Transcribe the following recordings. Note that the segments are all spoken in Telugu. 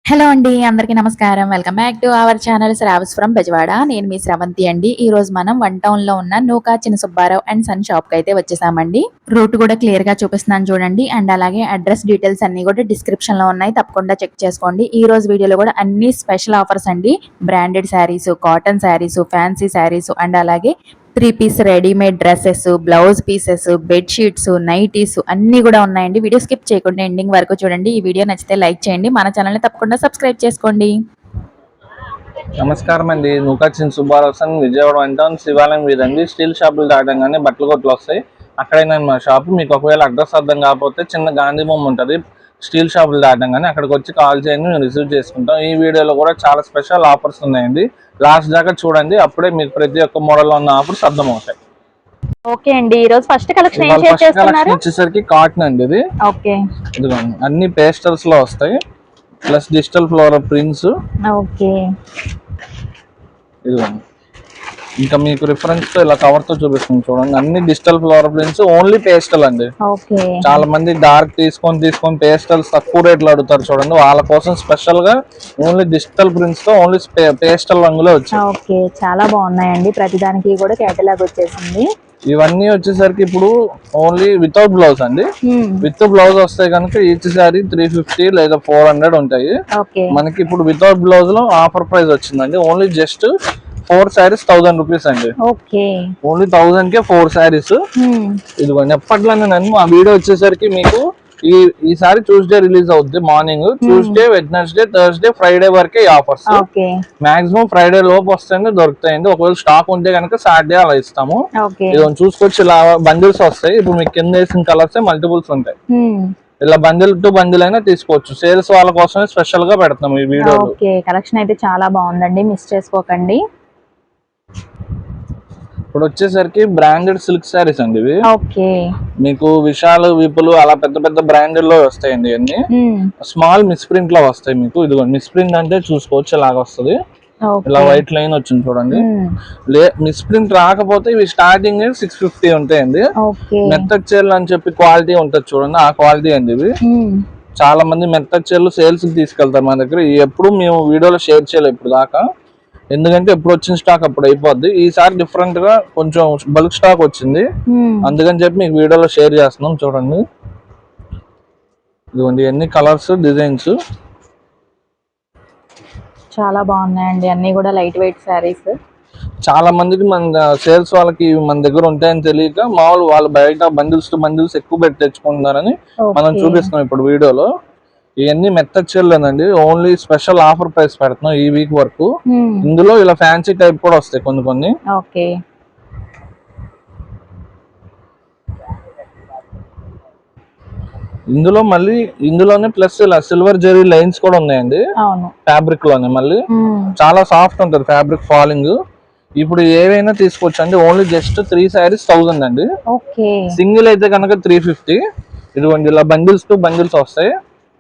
హలో అండి, అందరికీ నమస్కారం. Welcome back to our channel Shravas from Bezawada. నేను మీ స్రవంతి అండి. ఈ రోజు మనం వన్ టౌన్ లో ఉన్న నూకా చిన్న సుబ్బారావు అండ్ సన్ షాప్ కి అయితే వచ్చేసామండి. రూట్ కూడా క్లియర్ గా చూపిస్తున్నాను చూడండి. అండ్ అలాగే అడ్రస్ డీటెయిల్స్ అన్ని కూడా డిస్క్రిప్షన్ లో ఉన్నాయి, తప్పకుండా చెక్ చేసుకోండి. ఈ రోజు వీడియోలో కూడా అన్ని స్పెషల్ ఆఫర్స్ అండి. Branded saris, cotton saris, fancy saris and అలాగే 3 piece readymade dresses, blouse pieces, bed sheets, nighties అన్ని కూడా ఉన్నాయండి. వీడియో స్కిప్ చేయకుండా ఎండింగ్ వరకు చూడండి. ఈ వీడియో నచ్చితే లైక్ చేయండి, మన ఛానల్ని తప్పకుండా సబ్స్క్రైబ్ చేసుకోండి. నమస్కారం అండి. నూకా చిన్న సుబ్బారావు విజయవాడ అంటాం శివాలయం వీధండి. స్టీల్ షాపులు దాటంగానే బట్టల కొట్లు వస్తాయి, అక్కడైనా మా షాపు. మీకు ఒకవేళ అడ్రస్ అర్థం కాకపోతే చిన్న గాంధీ బొమ్మ ఉంటుంది, స్టీల్ షాపులు దాటంగానే అక్కడికి వచ్చి కాల్ చేయండి, మేము రిసీవ్ చేసుకుంటాం. ఈ వీడియోలో కూడా చాలా స్పెషల్ ఆఫర్స్ ఉన్నాయండి, లాస్ట్ దాకా చూడండి. అప్పుడే మీకు ప్రతి ఒక్క మోడల్లో ఉన్న ఆఫర్స్ అర్థమవుతాయి. ఓకే అండి, ఈ రోజు ఫస్ట్ కలెక్షన్ వచ్చేసరికి కాటన్ అండి. ఇది ఓకే, ఇదిగోండి అన్ని పేస్టల్స్ లో వస్తాయి, plus digital floral prints. Okay, ఇదిగోండి ఇంకా మీకు రిఫరెన్స్ తో ఇలా కవర్ తో చూపిస్తుంది చూడండి. అన్ని digital floral prints, only pastel అండి. చాలా మంది డార్క్ తీసుకొని పేస్టల్స్ తక్కువ రేట్లు అడుగుతారు చూడండి, వాళ్ళ కోసం స్పెషల్ గా ఓన్లీ డిజిటల్ ప్రింట్స్ తో ఓన్లీ పేస్టల్ రంగులో వచ్చాయి. చాలా బాగున్నాయండి, ప్రతిదానికి కూడా కేటలాగ్ వచ్చేసింది. ఇవన్నీ వచ్చేసరికి ఇప్పుడు ఓన్లీ వితౌట్ బ్లౌజ్ అండి. విత్ బ్లౌజ్ వస్తే కనుక ఈచ్ సారీ 350 లేదా 400 ఉంటాయి. మనకి ఇప్పుడు వితౌట్ బ్లౌజ్ లో ఆఫర్ ప్రైస్ వచ్చిందండి. ఓన్లీ జస్ట్ 4 సారీస్ 1000 రూపీస్ అండి. ఓన్లీ 1000 కే 4 సారీస్. ఇదిగోండి ఎప్పట్లోనే నన్ను ఆ వీడియో వచ్చేసరికి మీకు ఈసారి ట్యూస్డే రిలీజ్ అవుద్ది. Morning Tuesday, Wednesday, Thursday, Friday వరకే ఆఫర్స్. మాక్సిమం ఫ్రైడే లోపు వస్తాయండి, దొరుకుతాయండి. ఒకవేళ స్టాక్ ఉంటే కనుక సాటర్డే అలా ఇస్తాము. ఇదిగోండి చూసుకొచ్చి ఇలా బండిల్స్ వస్తాయి. ఇప్పుడు మీకు కింద వేసిన కలర్స్ మల్టిపుల్స్ ఉంటాయి. ఇలా బండిల్ టు బండిల్ అయినా తీసుకోవచ్చు. సేల్స్ వాళ్ళ కోసమే స్పెషల్ గా పెడతాం ఈ వీడియో. కలెక్షన్ అయితే చాలా బాగుందండి, మిస్ చేసుకోకండి. ఇప్పుడు వచ్చేసరికి బ్రాండెడ్ సిల్క్ సారీస్ అండి ఇవి. మీకు విశాల్, విపుల్ అలా పెద్ద పెద్ద బ్రాండెడ్ లో వస్తాయండి. అన్ని స్మాల్ మిస్ ప్రింట్ లో వస్తాయి మీకు. ఇదిగోండి మిస్ ప్రింట్ అంటే చూసుకోవచ్చు, ఇలాగ వస్తుంది. ఇలా వైట్ లైన్ వచ్చింది చూడండి. మిస్ ప్రింట్ రాకపోతే ఇవి స్టార్టింగ్ 650 ఉంటాయండి. మెత్తడ్ చీరలు అని చెప్పి క్వాలిటీ ఉంటది చూడండి, ఆ క్వాలిటీ అండి ఇవి. చాలా మంది మెత్తడ్ చీరలు సేల్స్ కి తీసుకెళ్తారు మన దగ్గర. ఎప్పుడు మేము వీడియోలో షేర్ చేయలేదు ఇప్పుడు దాకా, ఎందుకంటే ఎప్పుడు వచ్చిన స్టాక్ అప్పుడు అయిపోద్ది. ఈసారి డిఫరెంట్ గా కొంచెం బల్క్ స్టాక్ వచ్చింది, అందుకని చెప్పి మీకు వీడియోలో షేర్ చేస్తున్నాం చూడండి. ఇదిగోండి ఎన్ని కలర్స్, డిజైన్స్ చాలా బాగున్నాయండి. అన్ని కూడా లైట్ వెయిట్ సారీస్. చాలా మందికి మన సేల్స్ వాళ్ళకి మన దగ్గర ఉంటాయని తెలియక మామూలు వాళ్ళు బయట బండిల్స్ టు బండిల్స్ ఎక్కువ పెట్టి తెచ్చుకుంటున్నారని మనం చూపిస్తున్నాం ఇప్పుడు వీడియోలో. ఇవన్నీ మెత్తడ్ చీరలేనండి, ఓన్లీ స్పెషల్ ఆఫర్ ప్రైస్ పెడుతున్నాం ఈ వీక్ వరకు. ఇందులో ఇలా ఫ్యాన్సీ టైప్ కూడా వస్తాయి కొన్ని. ఇందులో మళ్ళీ ఇందులోనే ప్లస్ ఇలా సిల్వర్ జెరీ లైన్స్ కూడా ఉన్నాయండి ఫ్యాబ్రిక్ లోనే. మళ్ళీ చాలా సాఫ్ట్ ఉంటది ఫ్యాబ్రిక్, ఫాలింగ్. ఇప్పుడు ఏవైనా తీసుకోవచ్చు అండి. ఓన్లీ జస్ట్ 3 సారీస్ 1000 అండి. సింగిల్ అయితే కనుక 350. ఇదిగోండి ఇలా బండిల్స్ టు బండిల్స్ వస్తాయి.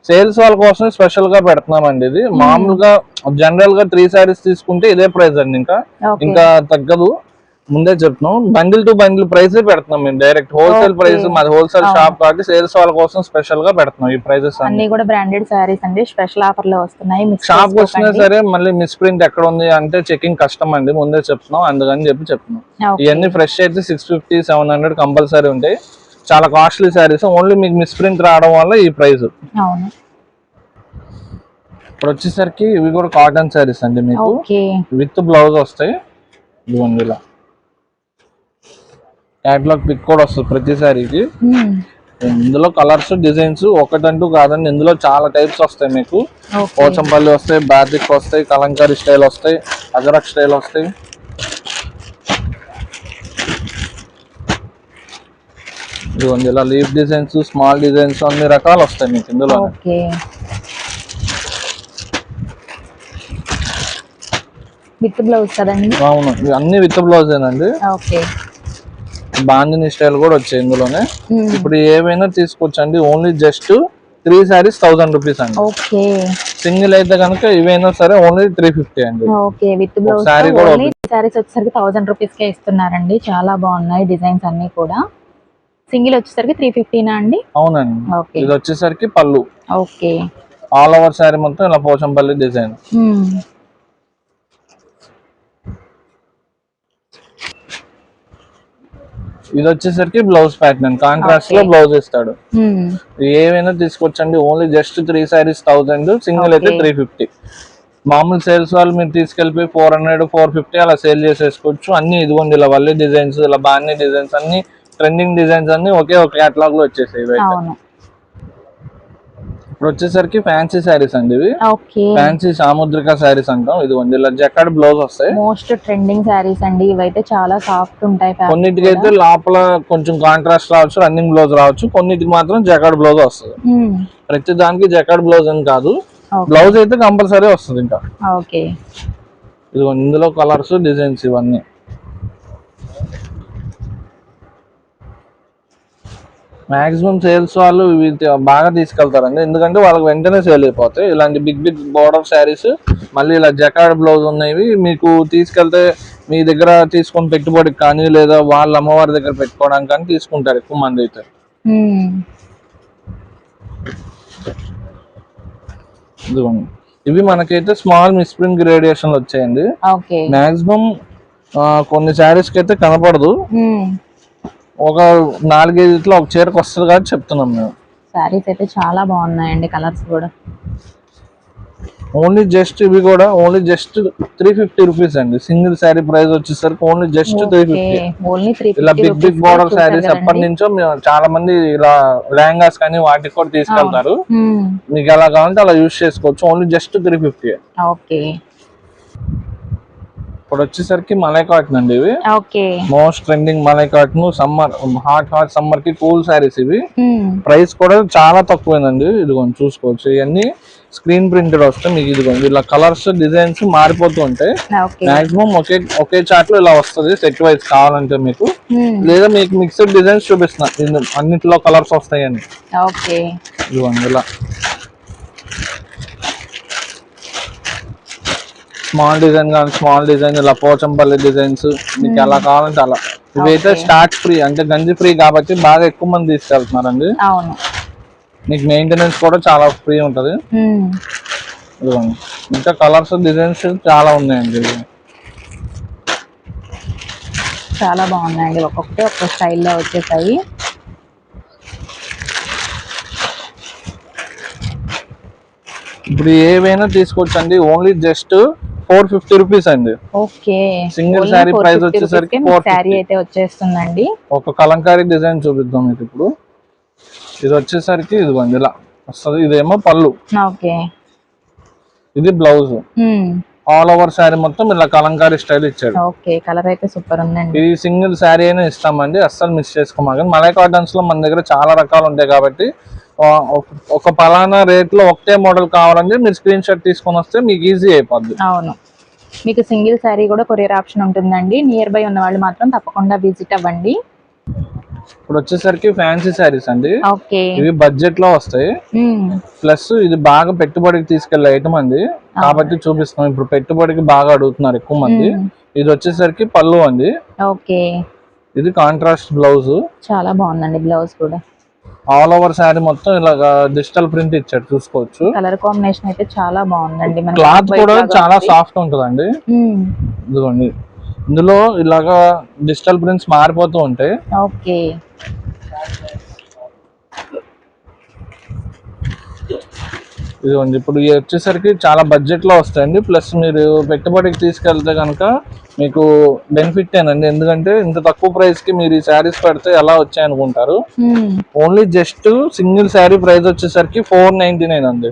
సేల్స్ వాళ్ళ కోసం స్పెషల్ గా పెడుతున్నామండి ఇది. మామూలుగా జనరల్ గా 3 సారీస్ తీసుకుంటే ఇదే ప్రైస్ అండి, ఇంకా తగ్గదు. ముందే చెప్తున్నాం, బండిల్ టు బండిల్ ప్రైస్ పెడుతున్నాం మేము. డైరెక్ట్ హోల్సేల్ ప్రైస్, మాది హోల్సేల్ షాప్ కాబట్టి సేల్స్ వాళ్ళ కోసం స్పెషల్ గా పెడుతున్నాం ఈ ప్రైజెస్ అన్ని కూడా బ్రాండెడ్ సారీస్ అండి, స్పెషల్ ఆఫర్ లో వస్తున్నాయి. షాప్ వచ్చినా సరే మళ్ళీ మిస్ ప్రింట్ ఎక్కడ ఉంది అంటే చెకింగ్ కష్టం అండి, ముందే చెప్తున్నాం, అందుకని చెప్తున్నాం. ఇవన్నీ ఫ్రెష్ అయితే 650, 700 కంపల్సరీ ఉంటాయి. చాలా కాస్ట్లీ శారీస్, ఓన్లీ మీకు మిస్ ప్రింట్ రావడం వల్ల ఈ ప్రైస్. ఇప్పుడు వచ్చేసరికి ఇవి కూడా కాటన్ శారీస్ అండి, మీకు విత్ బ్లౌజ్ వస్తాయి. ఇదిగోండి ఇలా క్యాటలాగ్ పిక్ కూడా వస్తుంది ప్రతి శారీకి. ఇందులో కలర్స్, డిజైన్స్ ఒకటంటూ కాదండి, ఇందులో చాలా టైప్స్ వస్తాయి మీకు. పోచంపల్లి వస్తాయి, బాతిక్ వస్తాయి, కలంకారీ స్టైల్ వస్తాయి, అజరక్ స్టైల్ వస్తాయి. ఇదిగోండి ఇలా లీఫ్ డిజైన్స్, స్మాల్ డిజైన్స్ అన్ని రకాలు వస్తాయి మీకు ఇందులో. విత్ బ్లౌజ్ కదండి? అవును, అన్ని విత్ బ్లౌజ్ ఏనండి. బాందిని స్టైల్ కూడా వచ్చాయి ఇందులోనే. ఇప్పుడు ఏవైనా తీసుకోవచ్చండి. ఓన్లీ జస్ట్ 3 సారీస్ 1000 రూపీస్ అండి. సింగిల్ అయితే కనుక ఇవైనా సరే ఓన్లీ 350 అండి. సారీ కూడా సారీస్ వచ్చేసరికి 1000 రూపీస్ కే ఇస్తున్నారండి. చాలా బాగున్నాయి డిజైన్స్ అన్ని కూడా. సింగిల్ వచ్చేసరికి 350 అండి. అవునండి. ఇది వచ్చేసరికి పళ్ళు. ఆల్ ఓవర్ శారీ మొత్తం ఇలా పోచంపల్లి డిజైన్. ఇది వచ్చేసరికి బ్లౌజ్ ప్యాటర్న్ కాంట్రాస్ట్ లో బ్లౌజ్ ఇస్తాడు. ఏమైనా తీసుకొచ్చండి. ఓన్లీ జస్ట్ 3 సారీస్ 1000, సింగిల్ అయితే 350. మామూలు సేల్స్ వాళ్ళు మీరు తీసుకెళ్ళిపోయి 400, 450 అలా సేల్ చేసేసుకోవచ్చు. అన్ని ఇదిగోండి ఇలా వల్లి డిజైన్స్, ఇలా బాన్ని డిజైన్స్, అన్ని ట్రెండింగ్ డిజైన్స్ అన్ని ఒకే ఒక కేటలాగ్ లో వచ్చేసాయి. ఇప్పుడు వచ్చేసరికి ఫ్యాన్సీ శారీస్ అండి ఇవి. ఫ్యాన్సీ సాముద్రిక శారీస్ అంటాం. ఇదిగోండి ఇలా జకార్డ్ బ్లౌజ్ వస్తాయి. మోస్ట్ ట్రెండింగ్ శారీస్ అండి ఇవైతే. చాలా సాఫ్ట్ ఉంటాయి. కొన్నిటికైతే లోపల కొంచెం కాంట్రాస్ట్ రావచ్చు, రన్నింగ్ బ్లౌజ్ రావచ్చు. కొన్నిటికి మాత్రం జకార్డ్ బ్లౌజ్ వస్తుంది. ప్రతి దానికి జకార్డ్ బ్లౌజ్ అని కాదు, బ్లౌజ్ అయితే కంపల్సరీ వస్తుంది. ఇంకా ఇదిగోండి ఇందులో కలర్స్, డిజైన్స్ ఇవన్నీ. మాక్సిమం సేల్స్ వాళ్ళు బాగా తీసుకెళ్తారండి, ఎందుకంటే వాళ్ళకి వెంటనే సేల్ అయిపోతాయి. ఇలాంటి బిగ్ బిగ్ బోర్డర్ శారీస్, మళ్ళీ ఇలా జకార్డ్ బ్లౌజ్ ఉన్నవి మీకు తీసుకెళ్తే మీ దగ్గర తీసుకొని పెట్టుబడికి కానీ, లేదా వాళ్ళ అమ్మవారి దగ్గర పెట్టుకోవడానికి కానీ తీసుకుంటారు ఎక్కువ మంది అయితే. ఇదిగోండి ఇవి మనకైతే స్మాల్ మిస్ప్రింట్ గ్రేడియేషన్ వచ్చాయండి. మాక్సిమం కొన్ని శారీస్ కి అయితే కనపడదు. ఒక 4-5 ఒక చీరకు వస్తుంది కాబట్టి చెప్తున్నాం మేము. సారీస్ అయితే చాలా బాగున్నాయండి, కలర్స్ కూడా. ఓన్లీ జస్ట్ ఇవి కూడా ఓన్లీ జస్ట్ 350 రూపీస్ అండి. సింగిల్ శారీ ప్రైస్ వచ్చేసరికి ఓన్లీ జస్ట్ 350. ఇలా బిగ్ బిగ్ బోర్డర్ శారీస్ ఎప్పటి నుంచో చాలా మంది ఇలా లెహంగాస్ కానీ వాటికి కూడా తీసుకెళ్తారు. మీకు ఎలా కావాలంటే అలా యూజ్ చేసుకోవచ్చు. Only just 350. ఇప్పుడు వచ్చేసరికి మలై కాటన్ అండి ఇవి. Most trending malai cotton. Summer hot summer కి కూల్ శారీస్ ఇవి. ప్రైస్ కూడా చాలా తక్కువేనండి. ఇదిగోండి చూసుకోవచ్చు. ఇవన్నీ స్క్రీన్ ప్రింటెడ్ వస్తాయి మీకు. ఇదిగోండి ఇలా కలర్స్, డిజైన్స్ మారిపోతూ ఉంటాయి. మాక్సిమం ఒకే చార్ట్ లో ఇలా వస్తుంది సెట్ వైజ్ కావాలంటే మీకు. లేదా మీకు మిక్స్డ్ డిజైన్స్ చూపిస్తున్నా, అన్నిట్లో కలర్స్ వస్తాయని. ఇదిగోండి ఇలా స్మాల్ డిజైన్ కానీ స్మాల్ డిజైన్, ఇలా పోచంపల్లి డిజైన్స్, మీకు ఎలా కావాలంటే అలా. ఇవైతే స్టార్ట్ ఫ్రీ అంటే గంజి ఫ్రీ కాబట్టి బాగా ఎక్కువ మంది తీసుకెళ్తున్నారండి. మీకు మెయింటెనెన్స్ కూడా చాలా ఫ్రీ ఉంటది. ఇంకా కలర్స్, డిజైన్స్ చాలా ఉన్నాయండి. చాలా బాగున్నాయండి, ఒక్కొక్కటి ఒక్కొక్క స్టైల్లో వచ్చేసాయి. ఇప్పుడు ఏవైనా తీసుకోవచ్చండి. ఓన్లీ జస్ట్ 450 రూపీస్ అండి. సింగిల్ శారీ ప్రైస్ వచ్చేసరికి 450 అయితే వచ్చేస్తుందండి. ఒక కలంకారీ డిజైన్ చూపిద్దాం మీకు ఇప్పుడు. ఇది వచ్చేసరికి ఇదిగోండి ఇలా వస్తుంది. ఇదేమో పళ్ళు, ఇది బ్లౌజ్. ఆల్ ఓవర్ శారీ మొత్తం ఇలా కలంకారీ స్టైల్ ఇచ్చాడు. కలర్ అయితే సూపర్ ఉందండి. ఇది సింగిల్ శారీ అయినా ఇస్తామండి, అస్సలు మిస్ చేసుకోమాకండి. మలై కాటన్స్ లో మన దగ్గర చాలా రకాలు ఉంటాయి కాబట్టి ఒక పలానా రేట్ లో ఒకటే మోడల్ కావాలంటే మీరు స్క్రీన్ షాట్ తీసుకొని వస్తే మీకు ఈజీ అయిపోద్ది. అవును, మీకు సింగిల్ శారీ కూడా కొరియర్ ఆప్షన్ ఉంటుందండి. నియర్ బై ఉన్న వాళ్ళు మాత్రం తప్పకుండా విజిట్ అవ్వండి. ఇప్పుడు వచ్చేసరికి ఫ్యాన్సీ శారీస్ అండి. ఇవి బడ్జెట్ లో వస్తాయి. ప్లస్ ఇది బాగా పెట్టుబడికి తీసుకెళ్లే ఐటమ్ అండి కాబట్టి చూపిస్తాం. ఇప్పుడు పెట్టుబడికి బాగా అడుగుతున్నారు ఎక్కువ మంది. ఇది వచ్చేసరికి పళ్ళు అండి. ఇది కాంట్రాస్ట్ బ్లౌజ్. చాలా బాగుందండి బ్లౌజ్ కూడా. ఆల్ ఓవర్ శారీ మొత్తం ఇలా డిజిటల్ ప్రింట్ ఇచ్చాడు, చూసుకోవచ్చు. కలర్ కాంబినేషన్ అయితే చాలా బాగుందండి. క్లాత్ కూడా చాలా సాఫ్ట్ ఉంటుందండి. ఇదిగోండి ఇందులో ఇలాగా డిజిటల్ ప్రింట్స్ మారిపోతూ ఉంటాయి. ఇదిగోండి ఇప్పుడు వచ్చేసరికి చాలా బడ్జెట్ లో వస్తాయండి. ప్లస్ మీరు పెట్టుబడికి తీసుకెళ్తే కనుక మీకు బెనిఫిట్ ఏనండి, ఎందుకంటే ఇంత తక్కువ ప్రైస్ కి మీరు ఈ శారీస్ పెడితే ఎలా వచ్చాయనుకుంటారు. Only just single sari price వచ్చేసరికి 499 అండి.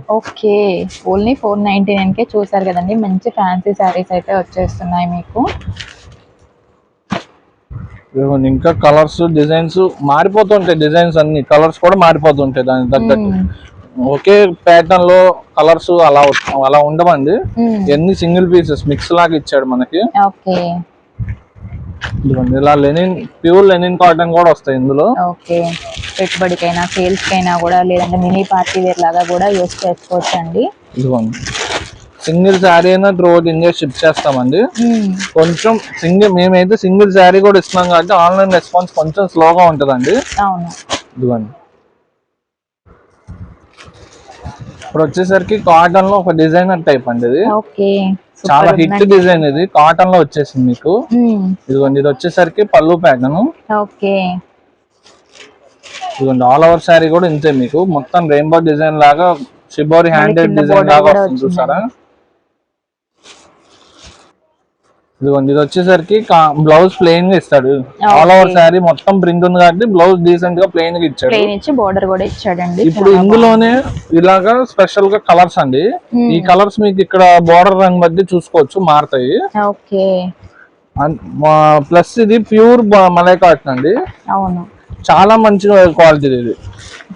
ఓన్లీ 499 కే చూసారు కదండి. మంచి ఫ్యాన్సీ శారీస్ అయితే వచ్చేస్తున్నాయి మీకు. ఇంకా కలర్స్, డిజైన్స్ మారిపోతుంటాయి. డిజైన్స్ అన్ని కలర్స్ కూడా మారిపోతుంటాయి దానికి తగ్గట్టు. ఒకే ప్యాటర్న్ లో కలర్స్ అలా ఉండవండి. ఎన్ని సింగిల్ పీసెస్ మిక్స్ లాగా ఇచ్చాడు మనకి. ఇలా లెనిన్, ప్యూర్ లెనిన్ కాటన్ కూడా వస్తాయి ఇందులో. పెట్టుబడికైనా సేల్స్ కైనా కూడా, లేదంటే మినీ పార్టీ వేర్ లాగా కూడా యూస్ చేసుకోవచ్చు అండి. ఇదిగోండి సింగిల్ శారీ అయినా త్రూ అవుట్ ఇండియా షిప్ చేస్తామండి. కొంచెం మేమైతే సింగిల్ శారీ కూడా ఇస్తున్నాం కాబట్టి ఆన్లైన్ రెస్పాన్స్ కొంచెం స్లోగా ఉంటుందండి. ఇదిగోండి ఇప్పుడు వచ్చేసరికి కాటన్ లో ఒక డిజైనర్ టైప్ అండి ఇది. ఓకే, చాలా హిట్ డిజైన్ ఇది, కాటన్ లో వచ్చేసింది మీకు. ఇదిగోండి ఇది వచ్చేసరికి పళ్ళు ప్యాటర్న్. ఓకే, ఇదిగోండి ఆల్ ఓవర్ శారీ కూడా ఇంతే మీకు, మొత్తం రెయిన్బో డిజైన్ లాగా షిబోరి హ్యాండెడ్ డిజైన్ లాగా వస్తుంది చూసారా. ఇదిగోండి ఇది వచ్చేసరికి బ్లౌజ్ ప్లెయిన్ గా ఇస్తాడు. ఆల్ ఓవర్ శారీ మొత్తం ప్రింట్ ఉంది కాబట్టి బ్లౌజ్ డీసెంట్ గా ప్లెయిన్ గా ఇచ్చాడు. బోర్డర్ కూడా ఇచ్చాడండి. ఇప్పుడు ఇందులోనే ఇలాగా స్పెషల్ గా కలర్స్ అండి. ఈ కలర్స్ మీకు ఇక్కడ బోర్డర్ రంగు మధ్య చూసుకోవచ్చు, మారుతాయి. ఓకే, ప్లస్ ఇది ప్యూర్ మలై కాటన్ అండి. అవును, చాలా మంచి క్వాలిటీ ఇది,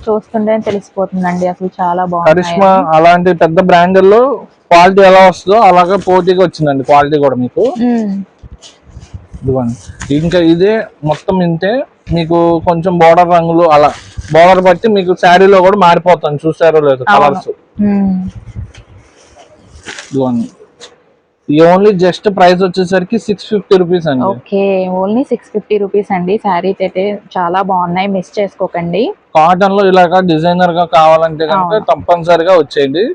చూస్తుంటే తెలిసిపోతుందండి. అసలు చాలా బాగుంది. కరిష్మా అలాంటి పెద్ద బ్రాండ్ల్లో క్వాలిటీ ఎలా వస్తుందో అలాగే పోటీగా వచ్చిందండి క్వాలిటీ కూడా మీకు. ఇదిగోండి ఇంకా ఇదే మొత్తం ఇంతే మీకు, కొంచెం బోర్డర్ రంగులు అలా బోర్డర్ బట్టి మీకు శారీలో కూడా మారిపోతాను, చూసారో లేదు కలర్స్. ఇదిగోండి ఈ ఓన్లీ జస్ట్ ప్రైస్ వచ్చేసరికి 650 రూపీస్ అండి. ఓకే, ఓన్లీ 650 రూపీస్ అండి. శారీస్ అయితే చాలా బాగున్నాయి, మిస్ చేసుకోకండి. కాటన్ లో ఇలాగా డిజైనర్ గా కావాలంటే కనుక తప్పనిసరిగా వచ్చేయండి,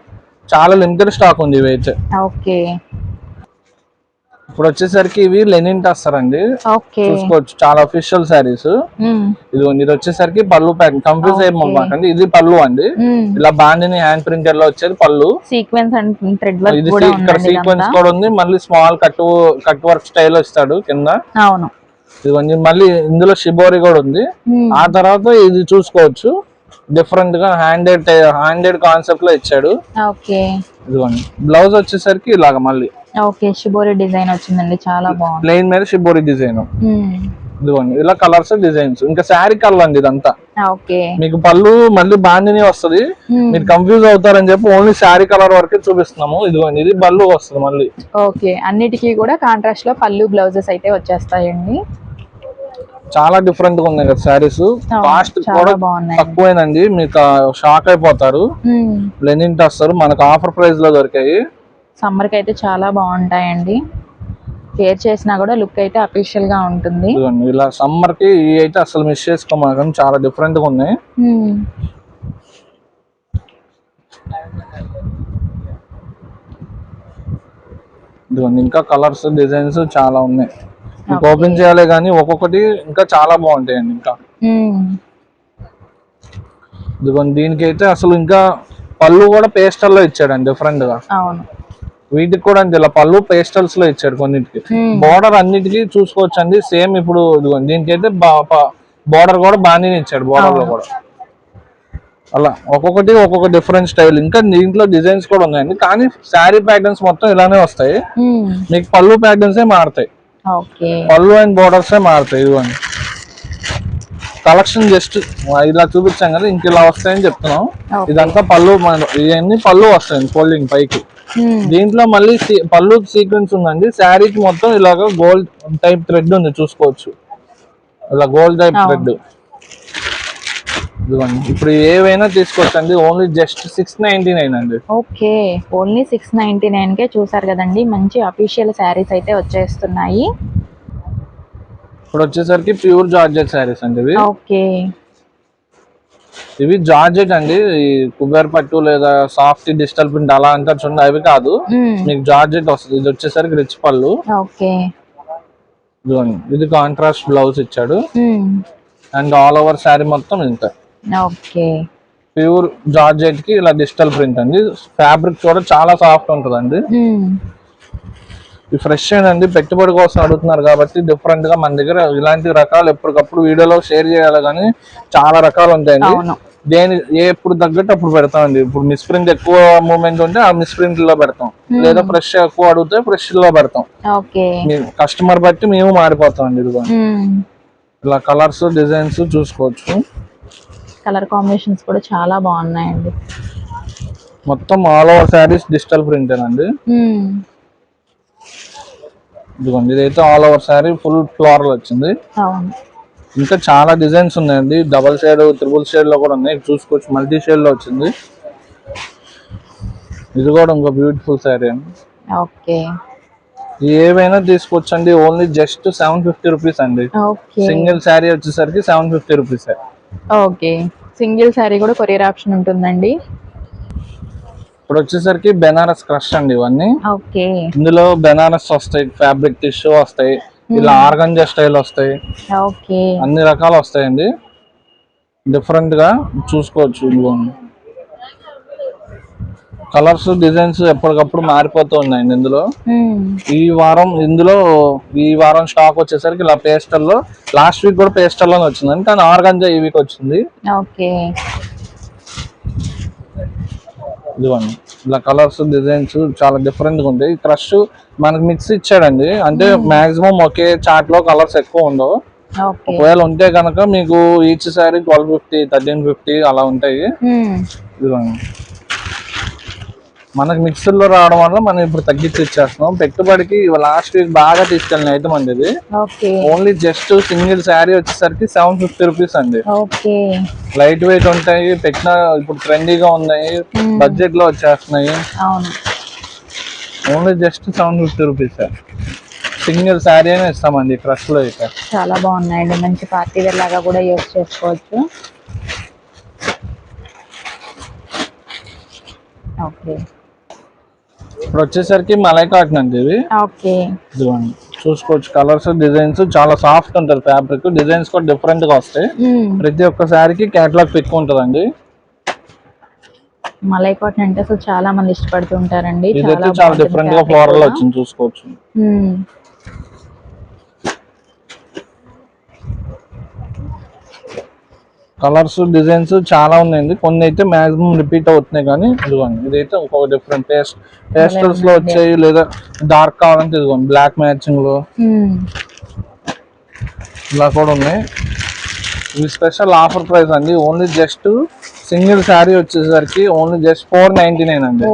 చాలా లిమిటెడ్ స్టాక్ ఉంది ఇవైతే. ఓకే, ఇప్పుడు వచ్చేసరికి ఇవి లెనిన్ టస్సరండి, చూసుకోవచ్చు చాలా అఫీషియల్ శారీస్. ఇది వచ్చేసరికి పళ్ళు ప్యాటర్న్, కన్ఫ్యూజ్ అయ్యకండి, ఇది పళ్ళు అండి. ఇలా బాండిని హ్యాండ్ ప్రింటెడ్ లో వచ్చేది పళ్ళు. సీక్వెన్స్ అండ్ థ్రెడ్ వర్క్ ఇది ఇక్కడ సీక్వెన్స్ కూడా ఉంది, మళ్ళీ స్మాల్ కట్ వర్క్ స్టైల్ ఇస్తాడు కింద. అవును, ఇది మళ్ళీ ఇందులో షిబోరి కూడా ఉంది. ఆ తర్వాత ఇది చూసుకోవచ్చు డిఫరెంట్ గా హ్యాండెడ్ కాన్సెప్ట్ లో ఇచ్చాడు. ఓకే, ఇదిగోండి బ్లౌజ్ వచ్చేసరికి ఇలాగ మళ్ళీ ఓకే షిబోరి డిజైన్ వచ్చిందండి, చాలా బాగుంది. ప్లెయిన్ మీద షిబోరి డిజైన్. ఇదిగోండి ఇలా కలర్స్ డిజైన్స్, ఇంకా శారీ కలర్ అండి ఇదంతా. ఓకే, మీకు పళ్ళు మళ్ళీ బాండిని వస్తుంది, మీరు కన్ఫ్యూజ్ అవుతారని చెప్పి ఓన్లీ శారీ కలర్ వరకే చూపిస్తున్నాము. ఇదిగోండి ఇది పళ్ళు వస్తుంది మళ్ళీ. ఓకే, అన్నిటికీ కూడా కాంట్రాస్ట్ లో పళ్ళు బ్లౌజెస్ అయితే వచ్చేస్తాయండి. చాలా డిఫరెంట్ గా ఉన్నాయి కదా శారీస్, కాస్ట్ కూడా తక్కువేనండి, మీకు షాక్ అయిపోతారు. లెనిన్ టస్సర్ మనకు ఆఫర్ ప్రైస్ లో దొరికాయి. సమ్మర్ కి అయితే చాలా బాగుంటాయండి, కేర్ చేసినా కూడా లుక్ అయితే అఫీషియల్ గా ఉంటుంది. ఇలా సమ్మర్ కి అయితే అసలు మిస్ చేసుకోమాకండి, చాలా డిఫరెంట్ గా ఉన్నాయి. ఇదిగోండి ఇంకా కలర్స్ డిజైన్స్ చాలా ఉన్నాయి, మీకు ఓపెన్ చేయాలి కానీ ఒక్కొక్కటి ఇంకా చాలా బాగుంటాయండి. ఇంకా ఇదిగోండి దీనికి అయితే అసలు ఇంకా పళ్ళు కూడా పేస్టల్ లో ఇచ్చాడండి డిఫరెంట్ గా. అవును, వీటికి కూడా అంతే ఇలా పళ్ళు పేస్టల్స్ లో ఇచ్చాడు కొన్నిటికి. బోర్డర్ అన్నిటికీ చూసుకోవచ్చు అండి సేమ్. ఇప్పుడు దీనికి అయితే బోర్డర్ కూడా బాగానే ఇచ్చాడు, బోర్డర్ లో కూడా అలా ఒక్కొక్కటి ఒక్కొక్క డిఫరెంట్ స్టైల్. ఇంకా దీంట్లో డిజైన్స్ కూడా ఉన్నాయండి, కానీ శారీ ప్యాటర్న్స్ మొత్తం ఇలానే వస్తాయి, మీకు పళ్ళు ప్యాటర్న్స్ మారుతాయి, పళ్ళు అండ్ బోర్డర్స్ మారుతాయి. ఇదిగోండి కలెక్షన్ జస్ట్ ఇలా చూపించాం కదా, ఇంక ఇలా వస్తాయని చెప్తున్నాం. ఇదంతా పళ్ళు, ఇవన్నీ పళ్ళు వస్తాయండి ఫోల్డింగ్ పైకి. దీంట్లో మళ్ళీ పళ్ళు సీక్వెన్స్ ఉందండి, శారీకి మొత్తం ఇలాగ గోల్డ్ టైప్ థ్రెడ్ ఉంది చూసుకోవచ్చు, ఇలా గోల్డ్ టైప్ థ్రెడ్. ఇదిగోండి ఇప్పుడు ఏవైనా తీసుకోవచ్చండి, ఓన్లీ జస్ట్ 699 అండి. ఓకే, ఓన్లీ 699 కే చూసారు కదండి, మంచి అఫీషియల్ శారీస్ అయితే వచ్చేస్తున్నాయి. ఇప్పుడు వచ్చేసరికి ప్యూర్ జార్జెట్ శారీస్ అండి ఇవి. ఓకే, ఇవి జార్జెట్ అండి, ఈ కుబేర్ పట్టు లేదా సాఫ్ట్ డిజిటల్ ప్రింట్ అలా అంటారు చూడండి, అవి కాదు, మీకు జార్జెట్ వస్తుంది. ఇది వచ్చేసరికి రిచ్ పళ్ళు. ఓకే, ఇది కాంట్రాస్ట్ బ్లౌజ్ ఇచ్చాడు, అండ్ ఆల్ ఓవర్ శారీ మొత్తం ఇంత. ఓకే, ప్యూర్ జార్జెట్ కి ఇలా డిజిటల్ ప్రింట్ అండి, ఫ్యాబ్రిక్ కూడా చాలా సాఫ్ట్ ఉంటుందండి. ఫ్రెష్ అండి, పెట్టుబడి కోసం అడుగుతున్నారు కాబట్టి డిఫరెంట్ గా మన దగ్గర ఇలాంటి రకాలు ఎప్పటికప్పుడు వీడియోలో షేర్ చేయాలి, కానీ చాలా రకాలు ఉంటాయండి. ఎప్పుడు తగ్గట్టు అప్పుడు పెడతామండి. ఇప్పుడు మిస్ ప్రింట్ ఎక్కువ మూమెంట్ ఉంటే ఆ మిస్ ప్రింట్ లో పెడతాం, లేదా ఫ్రెష్ ఎక్కువ అడిగితే ఫ్రెష్ లో పెడతాం. కస్టమర్ బట్టి మేము మారిపోతాం అండి. ఇదిగో ఇలా కలర్స్ డిజైన్స్ చూసుకోవచ్చు, కలర్ కాంబినేషన్స్ కూడా చాలా బాగున్నాయండి. మొత్తం all over saris digital print అండి. ఇదిగోండి ఇదైతే all over sari full floral వచ్చింది. ఇంకా చాలా డిజైన్స్ ఉన్నాయండి, డబల్ షేడ్, త్రిబుల్ షేడ్ లో కూడా ఉన్నాయి చూసుకోవచ్చు, మల్టీ షేడ్ లో వచ్చింది. ఇది కూడా ఇంకో బ్యూటిఫుల్ శారీ అండి. ఓకే, ఏవైనా తీసుకోవచ్చండి, ఓన్లీ జస్ట్ 750 రూపీస్ అండి. సింగిల్ శారీ వచ్చేసరికి 750 రూపీస్. ఓకే, సింగిల్ శారీ కూడా కొరియర్ ఆప్షన్ ఉంటుందండి. ఇప్పుడు వచ్చేసరికి బెనారస్ క్రష్ అండి ఇవన్నీ. ఓకే. ఇందులో బెనారస్ వస్తాయి, ఫ్యాబ్రిక్ టిష్యూ వస్తాయి, ఇలా ఆర్గంజా స్టైల్ వస్తాయి, ఓకే. అన్ని రకాలు వస్తాయండి. డిఫరెంట్ గా చూసుకోవచ్చు. ఇదిగో కలర్స్ డిజైన్స్ ఎప్పటికప్పుడు మారిపోతూ ఉన్నాయండి ఇందులో. ఈ వారం స్టాక్ వచ్చేసరికి ఇలా పేస్టల్లో, లాస్ట్ వీక్ కూడా పేస్టల్లోనే వచ్చిందండి, కానీ ఆర్గంజా ఈ వీక్ వచ్చింది. ఓకే. ఇదిగోండి ఇలా కలర్స్ డిజైన్స్ చాలా డిఫరెంట్ గా ఉంటాయి. క్రష్ మనకి మిక్స్ ఇచ్చాడండి, అంటే మాక్సిమం ఒకే చార్ట్ లో కలర్స్ ఎక్కువ ఉండవు. ఒకవేళ ఉంటే కనుక మీకు ఈచ్ సారీ 1250, 1350 అలా ఉంటాయి. ఇదిగోండి మనకి మిక్సర్ లో రావడం వల్ల మనం ఇప్పుడు తగ్గించి ఇచ్చేస్తున్నాం. పెట్టుబడికి లాస్ట్ వీక్ బాగా తీసుకెళ్ళిన ఐటమ్ అండి ఇది. ఓన్లీ జస్ట్ సింగిల్ శారీ వచ్చేసరికి 750 రూపీస్ అండి. లైట్ వెయిట్ ఉంటాయి, పెట్టిన ఇప్పుడు ట్రెండీగా ఉన్నాయి, బడ్జెట్ లో వచ్చేస్తున్నాయి. Only just 750 rupees single sari అయినా ఇస్తామండి క్రష్ లో. అయితే చాలా బాగున్నాయండి, మంచి పార్టీ వేర్ లాగా కూడా యూస్ చేసుకోవచ్చు. ఓకే. ఇప్పుడు వచ్చేసరికి మలై కాటన్ అండి ఇది. ఇదిగోండి చూసుకోవచ్చు, కలర్స్ డిజైన్స్ చాలా సాఫ్ట్ ఉంటుంది, ఫ్యాబ్రిక్ డిజైన్స్ కూడా డిఫరెంట్ గా వస్తాయి. ప్రతి ఒక్క శారీకి కేటలాగ్ పిక్ ఉంటుందండి. మలై కాటన్ అంటే అసలు చాలా మంది ఇష్టపడుతుంటారండి. ఇదైతే చాలా డిఫరెంట్ గా ఫ్లోరల్ వచ్చింది, చూసుకోవచ్చు. కలర్స్ డిజైన్స్ చాలా ఉన్నాయండి, కొన్ని అయితే మాక్సిమం రిపీట్ అవుతున్నాయి. కానీ ఇదిగోండి ఇదైతే ఇంకొక డిఫరెంట్ పేస్టల్స్ లో వచ్చాయి, లేదా డార్క్ కావాలంటే ఇదిగోండి బ్లాక్ మ్యాచింగ్ లో ఇలా కూడా ఉన్నాయి. ఇది స్పెషల్ ఆఫర్ ప్రైస్ అండి, ఓన్లీ జస్ట్ సింగిల్ శారీ వచ్చేసరికి ఓన్లీ జస్ట్ 499 అండి.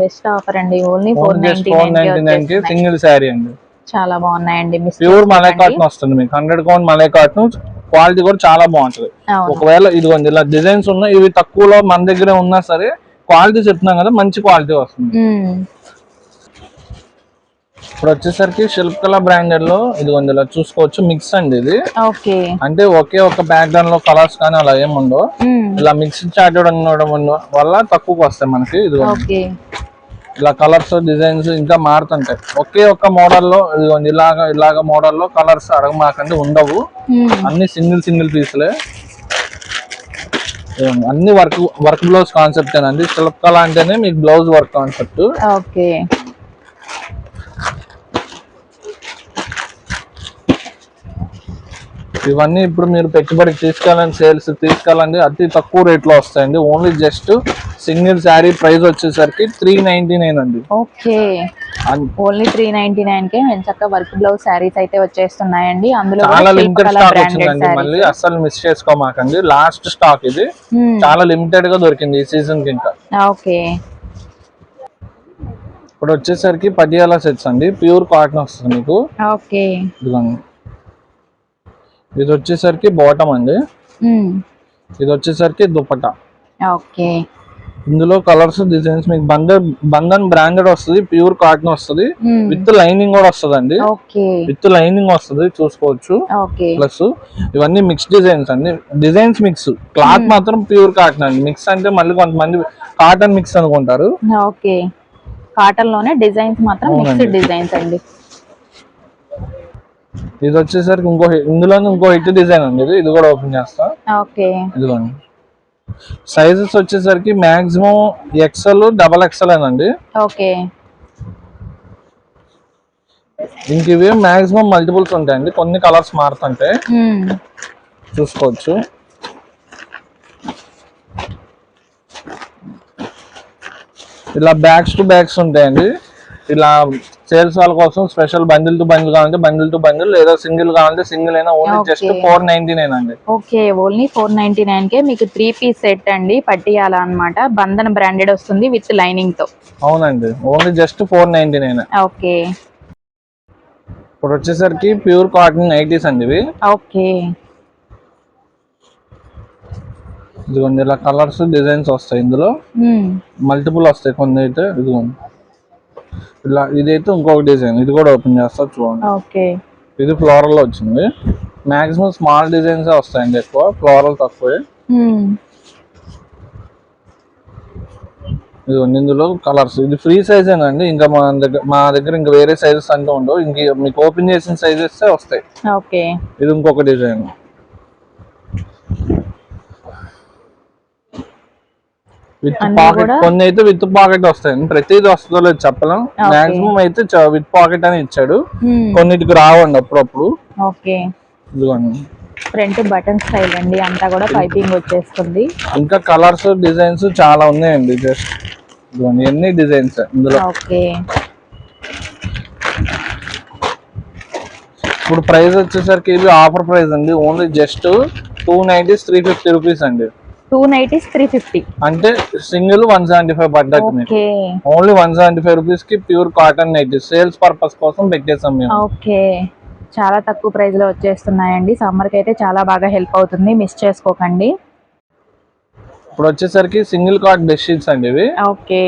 బెస్ట్ ఆఫర్ అండి, ఓన్లీ 499 కి సింగిల్ శారీ అండి. చాలా బాగున్నాయండి, ప్యూర్ మలై కాటన్ వస్తుంది మీకు, 100 కౌంట్ మలై కాటన్. క్వాలిటీ కూడా చాలా బాగుంటది. ఒకవేళ ఇదిగోండి ఇలా డిజైన్స్ ఉన్నాయి, ఇవి తక్కువలో మన దగ్గర ఉన్నా సరే క్వాలిటీ చెప్తున్నాం కదా, మంచి క్వాలిటీ వస్తుంది. ఇప్పుడు వచ్చేసరికి శిల్పకళ బ్రాండెడ్ లో ఇదిగోండి ఇలా చూసుకోవచ్చు, మిక్స్ అండి ఇది. అంటే ఒకే ఒక ప్యాటర్న్ లో కలర్స్ కానీ అలా ఏముండో, ఇలా మిక్స్ చార్టెడ్ ఉండడం వల్ల తక్కువకి వస్తాయి మనకి. ఇదిగోండి ఇలా కలర్స్ డిజైన్స్ ఇంకా మారుతుంటాయి. ఒకే ఒక్క మోడల్లో ఇదిగోండి ఇలాగ మోడల్లో కలర్స్ అడగమాకండి, ఉండవు. అన్ని సింగిల్ పీసులే. అన్ని వర్క్ బ్లౌజ్ కాన్సెప్ట్ అండి. శిల్పకళ అంటేనే మీకు బ్లౌజ్ వర్క్ కాన్సెప్ట్. ఇవన్నీ ఇప్పుడు మీరు పెట్టుబడికి తీసుకెళ్ళండి, సేల్స్ తీసుకెళ్ళండి, అతి తక్కువ రేట్ లో వస్తాయండి. Only just single sari price వచ్చేసరికి 399 అండి. ఓన్లీ 399 కే చక్కగా వర్క్ బ్లౌజ్ శారీస్ అయితే వచ్చేస్తున్నాయండి. అందులో చాలా లిమిటెడ్ స్టాక్ వచ్చిందండి, మళ్ళీ అస్సలు మిస్ చేసుకోమాకండి. లాస్ట్ స్టాక్ ఇది, చాలా లిమిటెడ్ గా దొరికింది ఈ సీజన్ కి. ఇంకా ఇప్పుడు వచ్చేసరికి పటియాలా సెట్స్ అండి, ప్యూర్ కాటన్ వస్తుంది మీకు. ఇది వచ్చేసరికి బాటమ్ అండి, ఇది వచ్చేసరికి దుపట్టా. ఇందులో కలర్స్ డిజైన్స్ మీకు బంధన్ బ్రాండెడ్ వస్తుంది, ప్యూర్ కాటన్ వస్తుంది, విత్ లైనింగ్ కూడా వస్తుంది అండి. విత్ లైనింగ్ వస్తుంది, చూసుకోవచ్చు. ప్లస్ ఇవన్నీ మిక్స్ డిజైన్స్ అండి, డిజైన్స్ మిక్స్, క్లాత్ మాత్రం ప్యూర్ కాటన్ అండి. మిక్స్ అంటే మళ్ళీ కొంతమంది కాటన్ మిక్స్ అనుకుంటారు. కాటన్ లోనే డిజైన్స్ మాత్రం మిక్స్డ్ డిజైన్స్ అండి. ఇది వచ్చేసరికి ఇందులోనే ఇంకో హిట్ డిజైన్ అండి, ఇది కూడా ఓపెన్ చేస్తా. ఇదిగోండి సైజెస్ వచ్చేసరికి మాక్సిమం XL, XXL అండి. ఇంక ఇవే మాక్సిమం మల్టిపుల్స్ ఉంటాయండి, కొన్ని కలర్స్ మారుతుంటాయి, చూసుకోవచ్చు. ఇలా బ్యాగ్స్ టు బ్యాగ్స్ ఉంటాయండి. ఇలా సేల్స్ వాళ్ళ కోసం స్పెషల్ బండిల్ టు బండిల్ కావాలంటే బండిల్ టు బండిల్, లేదా సింగిల్ కావాలంటే సింగిల్ అయినా ఓన్లీ జస్ట్ 499 అండి. ఓన్లీ 499 కే మీకు 3 పీస్ సెట్ అండి, పట్టియాలా అన్నమాట. బంధన్ బ్రాండెడ్ వస్తుంది విత్ లైనింగ్ తో. అవునండి, ఓన్లీ జస్ట్ 499. ఇప్పుడు వచ్చేసరికి ప్యూర్ కాటన్ నైటీస్ అండి ఇవి. ఇదిగోండి ఇలా కలర్స్ డిజైన్స్ వస్తాయి, ఇందులో మల్టిపుల్ వస్తాయి కొన్ని అయితే. ఇదిగోండి ఇలా ఇదైతే ఇంకొక డిజైన్, ఇది కూడా ఓపెన్ చేస్తా చూడండి. ఇది ఫ్లోరల్ లో వచ్చింది, మాక్సిమం స్మాల్ డిజైన్స్ వస్తాయండి, ఎక్కువ ఫ్లోరల్ తక్కువే. ఇదిగోండి ఇందులో కలర్స్, ఇది ఫ్రీ సైజ్ అండి. ఇంకా మా దగ్గర ఇంకా వేరే సైజెస్ అంటూ ఉండవు. ఇంక మీకు ఓపెన్ చేసిన సైజెస్ వస్తాయి. ఓకే, ఇది ఇంకొక డిజైన్. విత్ పాకెట్, కొన్ని అయితే విత్ పాకెట్ వస్తాయండి. ప్రతిదీ వస్తుందో లేదు చెప్పలేం. మాక్సిమం అయితే విత్ పాకెట్ అని ఇచ్చాడు. కొన్నిటికి రావండి అప్పుడప్పుడు. ఓకే, ఇదిగోండి ఫ్రంట్ బటన్ స్టైల్ అండి, అంతా కూడా పైపింగ్ వచ్చేస్తుంది. ఇంకా కలర్స్ డిజైన్స్ చాలా ఉన్నాయండి. జస్ట్ ఇదిగోండి ఎన్ని డిజైన్స్ ఇందులో. ఓకే, ఇప్పుడు ప్రైస్ వచ్చేసరికి ఇది ఆఫర్ ప్రైస్ అండి. ఓన్లీ జస్ట్ 290 350 రూపీస్ అండి. 290 350 అంటే సింగిల్ 175 పడ్డట్టు మీకు. ఓన్లీ 175 రూపీస్ కి pure cotton nightie sales purpose కోసం పెట్టేసాం మేము. ఓకే, చాలా తక్కువ ప్రైస్ లో వచ్చేస్తున్నాయండి. సమ్మర్ కి అయితే చాలా బాగా హెల్ప్ అవుతుంది, మిస్ చేసుకోకండి. ఇప్పుడు వచ్చేసరికి సింగిల్ కాట్ బెడ్షీట్స్ అండి ఇవి. ఓకే,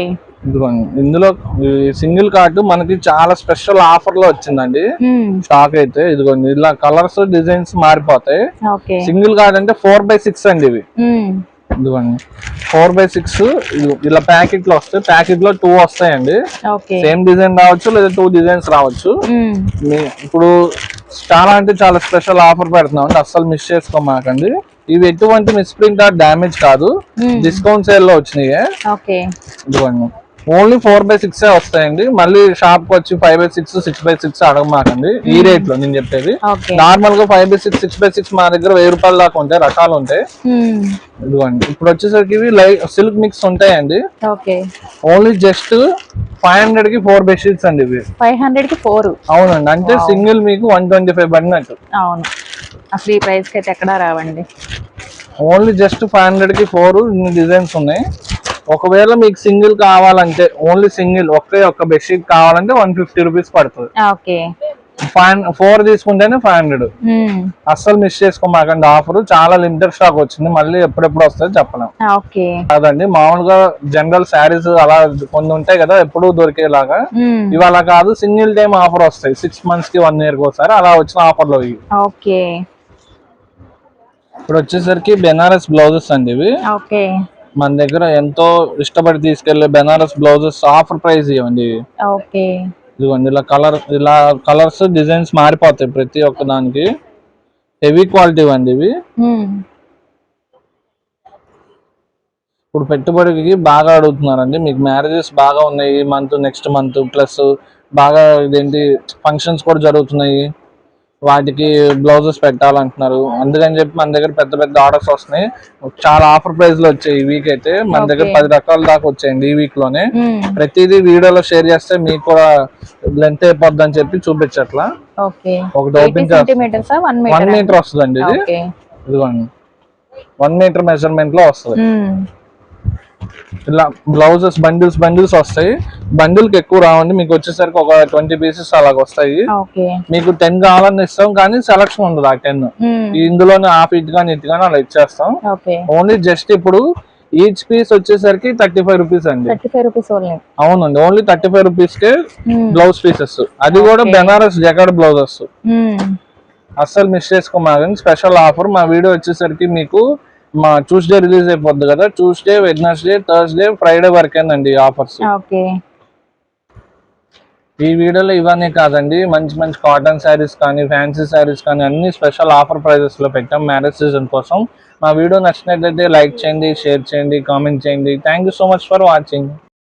ఇదిగోండి ఇందులో సింగిల్ కార్ట్ మనకి చాలా స్పెషల్ ఆఫర్ లో వచ్చిందండి. స్టాక్ అయితే ఇదిగోండి ఇలా కలర్స్ డిజైన్స్ మారిపోతాయి. సింగిల్ కార్ట్ అంటే 4x6 అండి ఇవి. ఇదిగోండి 4x6 ఇలా ప్యాకెట్ లో వస్తాయి. ప్యాకెట్ లో 2 వస్తాయండి. సేమ్ డిజైన్ రావచ్చు లేదా 2 డిజైన్స్ రావచ్చు. ఇప్పుడు చాలా అంటే చాలా స్పెషల్ ఆఫర్ పెడుతున్నాం అండి, అస్సలు మిస్ చేసుకోమాకండి. ఇవి ఎటువంటి మిస్ప్రింట్ ఆర్ డ్యామేజ్ కాదు, డిస్కౌంట్ సేల్ లో వచ్చినాయి. ఇదిగోండి ఓన్లీ 4x6 వస్తాయండి. మళ్ళీ షాప్ కి వచ్చి 5x6 6x6 అడగమాకండి. ఈ రేట్ లో నేను చెప్పేది. నార్మల్ గా 5x6 6x6 మా దగ్గర 1000 రూపాయల దాకా ఉంటాయి, రకాలు ఉంటాయి. ఇదిగోండి ఇప్పుడు వచ్చేసరికి ఇవి సిల్క్ మిక్స్ ఉంటాయండి. ఓన్లీ జస్ట్ 500 కి 4 బెడ్షీట్స్ అండి ఇవి. 500 కి 4? అవునండి, అంటే సింగిల్ మీకు 125 పడినట్టు. అవును, అసలు ఈ ప్రైస్ కి అయితే ఎక్కడా రావండి. ఓన్లీ జస్ట్ 500 కి 4 ఇన్ని డిజైన్స్ ఉన్నాయి. ఒకవేళ మీకు సింగిల్ కావాలంటే, ఓన్లీ సింగిల్ ఒక్క బెడ్షీట్ కావాలంటే 150 రూపీస్ పడుతుంది. 4 తీసుకుంటేనే 500. అస్సలు మిస్ చేసుకోమాకండి ఆఫర్. చాలా లిమిటెడ్ స్టాక్ వచ్చింది, మళ్ళీ ఎప్పుడెప్పుడు వస్తుంది చెప్పలేం కాదండి. మామూలుగా జనరల్ శారీస్ అలా కొన్ని ఉంటాయి కదా ఎప్పుడు దొరికేలాగా, ఇవి అలా కాదు. సింగిల్ టైం ఆఫర్ వస్తాయి 6 months కి 1 year కి ఒకసారి అలా వచ్చిన ఆఫర్లో ఇవి. ఇప్పుడు వచ్చేసరికి బెనారస్ బ్లౌజెస్ అండి ఇవి. మన దగ్గర ఎంతో ఇష్టపడి తీసుకెళ్లే బెనారస్ బ్లౌజెస్ ఆఫర్ ప్రైస్ ఇవ్వండి. ఇదిగోండి ఇలా కలర్స్ డిజైన్స్ మారిపోతాయి ప్రతి ఒక్క దానికి. హెవీ క్వాలిటీ అండి ఇవి. ఇప్పుడు పెట్టుబడికి బాగా అడుగుతున్నారండి. మీకు మ్యారేజెస్ బాగా ఉన్నాయి ఈ మంత్, నెక్స్ట్ మంత్, ప్లస్ బాగా ఇదేంటి ఫంక్షన్స్ కూడా జరుగుతున్నాయి, వాటికి బ్లౌజెస్ పెట్టాలంటున్నారు. అందుకని చెప్పి మన దగ్గర పెద్ద పెద్ద ఆర్డర్స్ వస్తున్నాయి. చాలా ఆఫర్ ప్రైస్ లో వచ్చాయి ఈ వీక్ అయితే. మన దగ్గర 10 రకాల దాకా వచ్చాయండి ఈ వీక్ లోనే. ప్రతిదీ వీడియోలో షేర్ చేస్తే మీకు కూడా లెంత్ అయిపోద్ది అని చెప్పి చూపించట్లా. ఒకటి ఓపెన్ చేస్తే 1 మీటర్ వస్తుందండి ఇది. ఇదిగోండి 1 మీటర్ మెజర్మెంట్ లో వస్తుంది. ఇలా బ్లౌజెస్ బండిల్స్ వస్తాయి. బండిల్ కి ఎక్కువ రావండి, మీకు వచ్చేసరికి ఒక 20 పీసెస్ అలాగ వస్తాయి. మీకు 10 కావాలని ఇస్తాం, కానీ సెలక్షన్ ఉండదు ఆ 10. ఇందులోనే హాఫ్ ఇట్ కానీ ఇట్ కానీ అలా ఇచ్చేస్తాం. ఓన్లీ జస్ట్ ఇప్పుడు ఈచ్ పీస్ వచ్చేసరికి 35 రూపీస్ అండి. అవునండి, ఓన్లీ 35 రూపీస్ కే బ్లౌజ్ పీసెస్. అది కూడా బెనారస్ జకార్డ్ బ్లౌజెస్. అస్సలు మిస్ చేసుకోమాగండి, స్పెషల్ ఆఫర్. మా వీడియో వచ్చేసరికి మీకు మా ట్యూస్డే రిలీజ్ అయిపోద్ది కదా, ట్యూస్డే, వెడ్నెస్డే, థర్స్డే, ఫ్రైడే వరకేనండి ఆఫర్స్. ఈ వీడియోలో ఇవన్నీ కాదండి, మంచి మంచి కాటన్ శారీస్ కానీ ఫ్యాన్సీ శారీస్ కానీ అన్ని స్పెషల్ ఆఫర్ ప్రైజెస్ లో పెట్టాం మ్యారేజ్ సీజన్ కోసం. మా వీడియో నచ్చినట్లయితే లైక్ చేయండి, షేర్ చేయండి, కామెంట్ చేయండి. Thank you so much for watching.